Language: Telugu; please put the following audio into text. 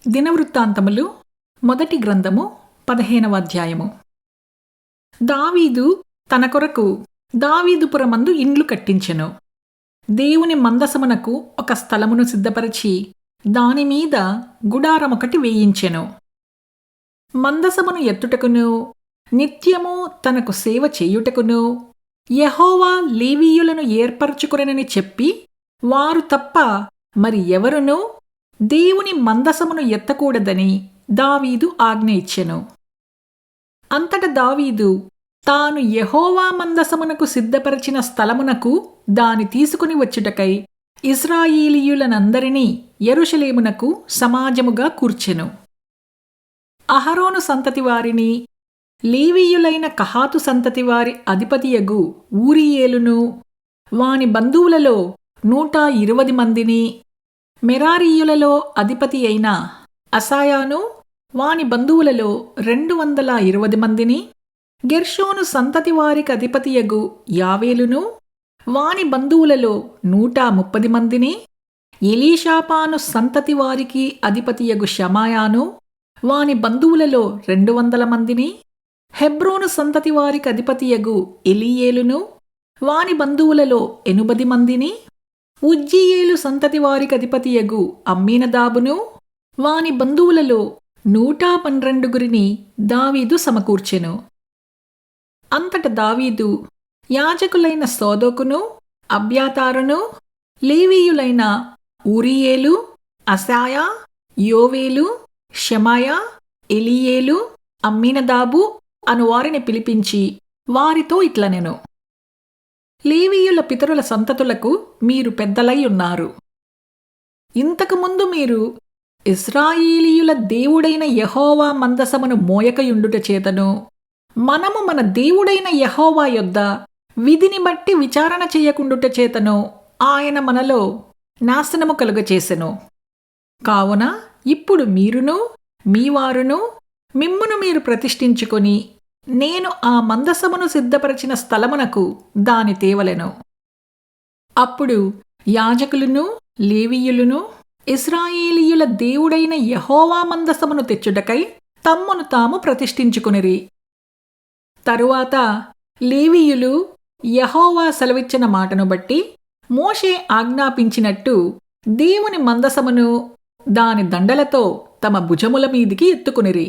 దినవృత్తాంతములు మొదటి గ్రంథము 15వ అధ్యాయము. దావీదు తన కొరకు దావీదుపురమందు ఇండ్లు కట్టించెను. దేవుని మందసమునకు ఒక స్థలమును సిద్ధపరచి దానిమీద గుడారమొకటి వేయించెను. మందసమును ఎత్తుటకును నిత్యము తనకు సేవ చేయుటకును యెహోవా లేవీయులను ఏర్పరచుకొనెనని చెప్పి వారు తప్ప మరి ఎవరునూ దేవుని మందసమును ఎత్తకూడదని దావీదు ఆజ్ఞ ఇచ్చెను. అంతట దావీదు తాను యెహోవా మందసమునకు సిద్ధపరచిన స్థలమునకు దాని తీసుకుని వచ్చుటకై ఇశ్రాయేలీయులనందరినీ యెరూషలేమునకు సమాజముగా కూర్చెను. అహరోను సంతతి వారిని, లేవీయులైన కహాతు సంతతి వారి అధిపతియగు ఊరియేలును, వాని బంధువులలో 120 మందిని, మెరారీయులలో అధిపతి అయిన అసాయాను, వాని బంధువులలో 220 మందిని, గెర్షోను సంతతి వారికి అధిపతియగు యావేలును, వాని బంధువులలో 130 మందిని, ఎలీషాపాను సంతతి వారికి అధిపతియగు షమాయాను, వాని బంధువులలో 200 మందిని, హెబ్రోను సంతతి వారికి అధిపతియగు ఎలీయేలును, వాని బంధువులలో 80 మందిని, ఉజ్జీయేలు సంతతి వారికి అధిపతియగు అమ్మీనదాబును, వాని బంధువులలో 112 దావీదు సమకూర్చెను. అంతట దావీదు యాజకులైన సోదోకును, అబ్యాతారును, లేవీయులైన ఊరియేలు, అసాయా, యోవేలు, షమాయా, ఎలీయేలు, అమ్మీనదాబు అనువారిని పిలిపించి వారితో ఇట్లనెను: లేవీయుల పితరుల సంతతులకు మీరు పెద్దలై ఉన్నారు. ఇంతకుముందు మీరు ఇశ్రాయేలీయుల దేవుడైన యెహోవా మందసమును మోయకయుండుట చేతను, మనము మన దేవుడైన యెహోవా యొద్ద విధిని బట్టి విచారణ చేయకుండుట చేతను ఆయన మనలో నాశనము కలుగచేసెను. కావున ఇప్పుడు మీరును మీవారును మిమ్మును మీరు ప్రతిష్ఠించుకొని నేను ఆ మందసమును సిద్ధపరచిన స్థలమునకు దాని తేవలెను. అప్పుడు యాజకులును లేవీయులును ఇశ్రాయేలీయుల దేవుడైన యెహోవా మందసమును తెచ్చుటకై తమ్మును తాము ప్రతిష్ఠించుకొనిరి. తరువాత లేవీయులు యెహోవా సెలవిచ్చిన మాటను బట్టి మోషే ఆజ్ఞాపించినట్టు దేవుని మందసమును దాని దండలతో తమ భుజముల మీదికి ఎత్తుకునిరి.